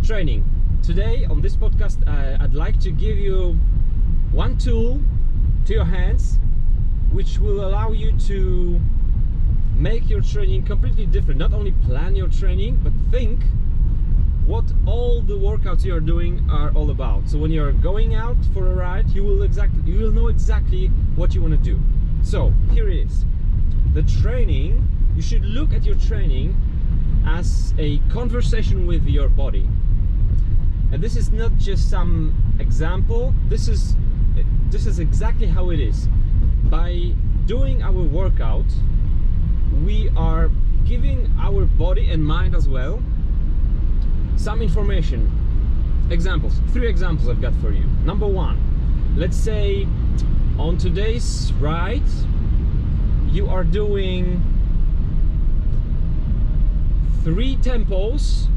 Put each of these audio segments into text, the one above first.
Training. Today on this podcast I'd like to give you one tool to your hands which will allow you to make your training completely different. Not only plan your training, but think what all the workouts you are doing are all about. So when you're going out for a ride, you will know exactly what you want to do. So here it is. The training, you should look at your training as a conversation with your body. And this is not just some example, this is exactly how it is. By doing our workout, we are giving our body and mind as well some information. Examples, 3 examples I've got for you. Number 1, let's say on today's ride you are doing 3 tempos,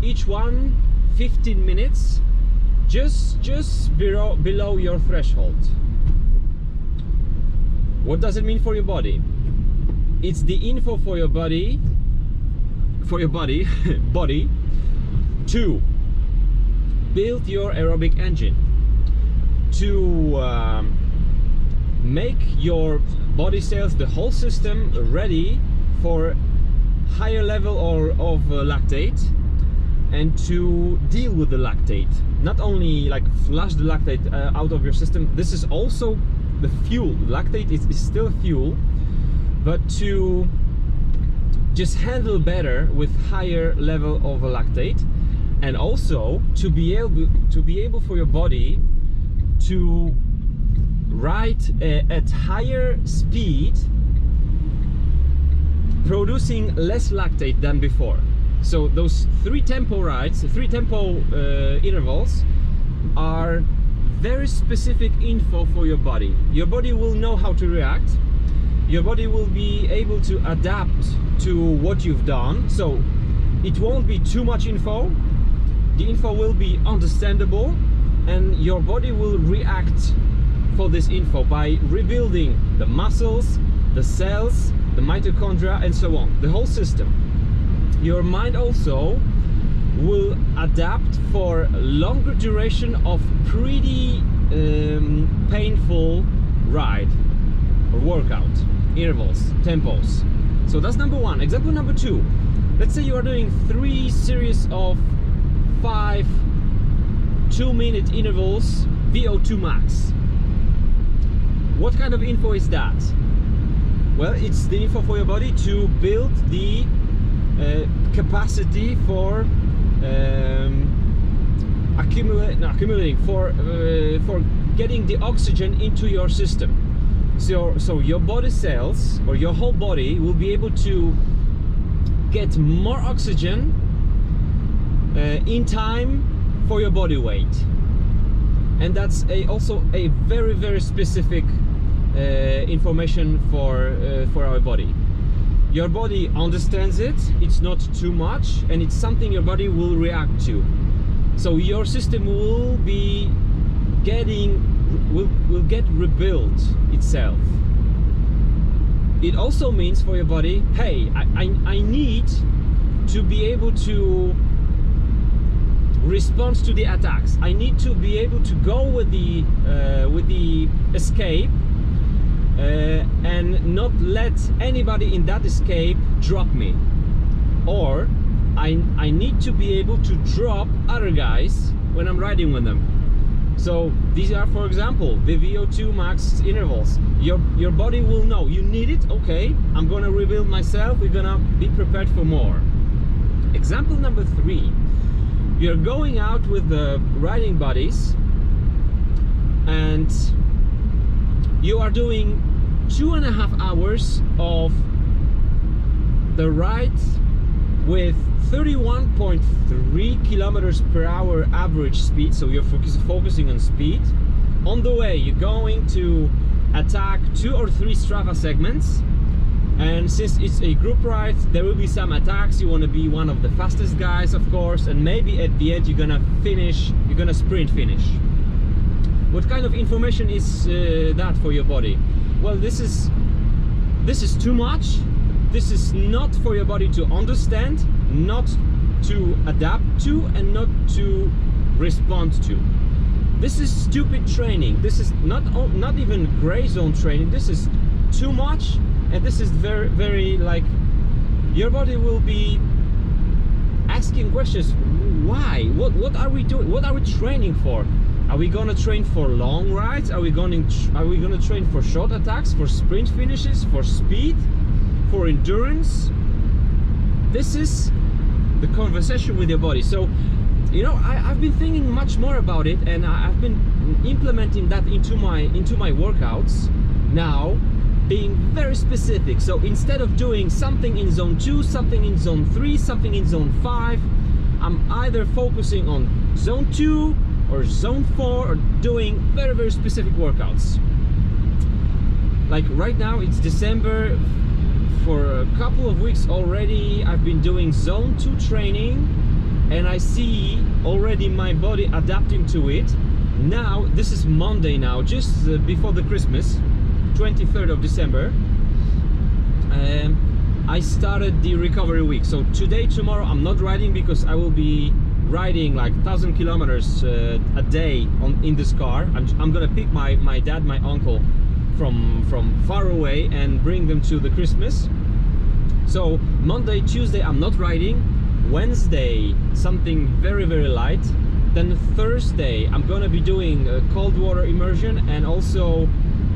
each one 15 minutes, just below your threshold. What does it mean for your body? It's the info for your body to build your aerobic engine, to make your body cells, the whole system, ready for higher level of lactate, and to deal with the lactate. Not only like flush the lactate out of your system, this is also the fuel. Lactate is still fuel, but to just handle better with higher level of lactate, and also to be able for your body to ride at higher speed, producing less lactate than before. So those 3 tempo rides, 3 tempo intervals are very specific info for your body. Your body will know how to react. Your body will be able to adapt to what you've done. So it won't be too much info. The info will be understandable, and your body will react for this info by rebuilding the muscles, the cells, the mitochondria, and so on, the whole system. Your mind also will adapt for longer duration of pretty painful ride or workout, intervals, tempos. So that's number 1. Example number 2. Let's say you are doing 3 series of 5 2-minute intervals, VO2 max. What kind of info is that? Well, it's the info for your body to build the capacity for accumulating, for getting the oxygen into your system. So your body cells, or your whole body, will be able to get more oxygen in time for your body weight. And that's also a very specific information for our body. Your body understands it, it's not too much, and it's something your body will react to. So your system will get rebuilt itself. It also means for your body, hey, I need to be able to respond to the attacks. I need to be able to go with the escape and not let anybody in that escape drop me. Or I need to be able to drop other guys when I'm riding with them. So these are, for example, the VO2 max intervals. Your body will know you need it. Okay, I'm gonna rebuild myself. We're gonna be prepared for more. Example number 3. You're going out with the riding buddies, and you are doing 2.5 hours of the ride with 31.3 kilometers per hour average speed. So you're focusing on speed. On the way, you're going to attack 2 or 3 Strava segments, and since it's a group ride, there will be some attacks. You want to be one of the fastest guys, of course, and maybe at the end you're gonna sprint finish. What kind of information is that for your body? Well, this is too much. This is not for your body to understand, not to adapt to and not to respond to. This is stupid training. This is not even gray zone training. This is too much, and this is very, very, like, your body will be asking questions. Why? What are we doing? What are we training for? Are we gonna train for long rides? Are we gonna train for short attacks, for sprint finishes, for speed, for endurance? This is the conversation with your body. So, you know, I've been thinking much more about it, and I've been implementing that into my workouts now, being very specific. So instead of doing something in zone 2, something in zone 3, something in zone 5, I'm either focusing on zone 2 or zone 4, or doing very, very specific workouts. Like right now it's December. For a couple of weeks already I've been doing zone 2 training, and I see already my body adapting to it. Now this is Monday now, just before the Christmas, 23rd of December. I started the recovery week. So today, tomorrow I'm not riding, because I will be riding like 1,000 kilometers a day in this car. I'm gonna pick my dad, my uncle from far away and bring them to the Christmas. So Monday, Tuesday I'm not riding. Wednesday something very, very light. Then Thursday I'm gonna be doing a cold water immersion and also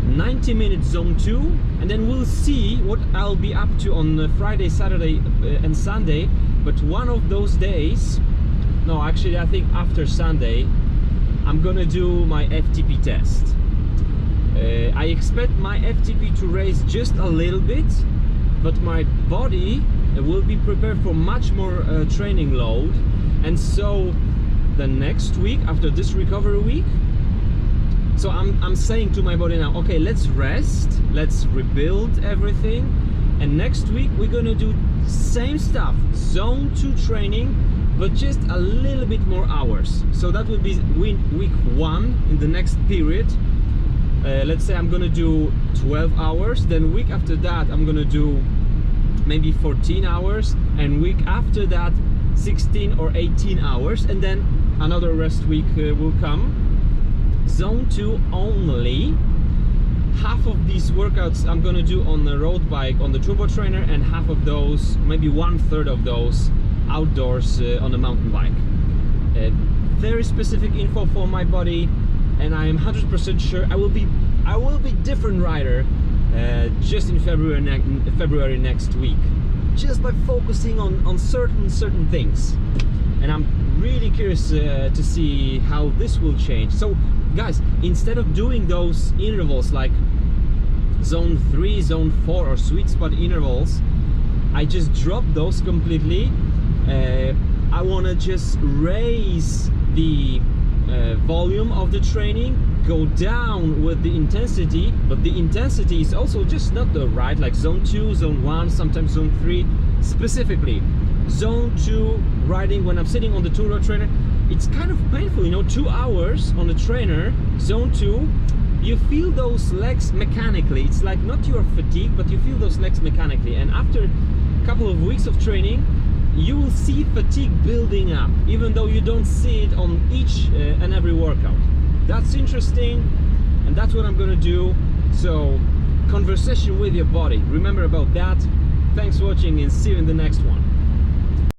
90-minute zone 2, and then we'll see what I'll be up to on Friday, Saturday and Sunday. But one of those days, no, actually I think after Sunday, I'm gonna do my FTP test. I expect my FTP to raise just a little bit, but my body will be prepared for much more training load. And so the next week, after this recovery week, so I'm saying to my body now, okay, let's rest, let's rebuild everything, and next week we're gonna do same stuff, zone 2 training, but just a little bit more hours. So that will be week 1 in the next period. Let's say I'm gonna do 12 hours, then week after that I'm gonna do maybe 14 hours, and week after that 16 or 18 hours, and then another rest week will come. Zone 2 only. Half of these workouts I'm gonna do on the road bike on the turbo trainer, and half of those, maybe 1/3 of those, outdoors on the mountain bike. Very specific info for my body, and I am 100% sure I will be different rider just in February next week, just by focusing on certain things. And I'm really curious to see how this will change. So guys, instead of doing those intervals like zone 3, zone 4 or sweet spot intervals, I just dropped those completely. I want to just raise the volume of the training, go down with the intensity, but the intensity is also just not the right, like zone 2, zone 1, sometimes zone 3. Specifically zone 2 riding, when I'm sitting on the turbo trainer, it's kind of painful, you know, 2 hours on the trainer, zone 2, you feel those legs mechanically. It's like not your fatigue, but you feel those legs mechanically. And after a couple of weeks of training, you will see fatigue building up, even though you don't see it on each and every workout. That's interesting, and that's what I'm gonna do. So, conversation with your body, remember about that. Thanks for watching, and see you in the next one.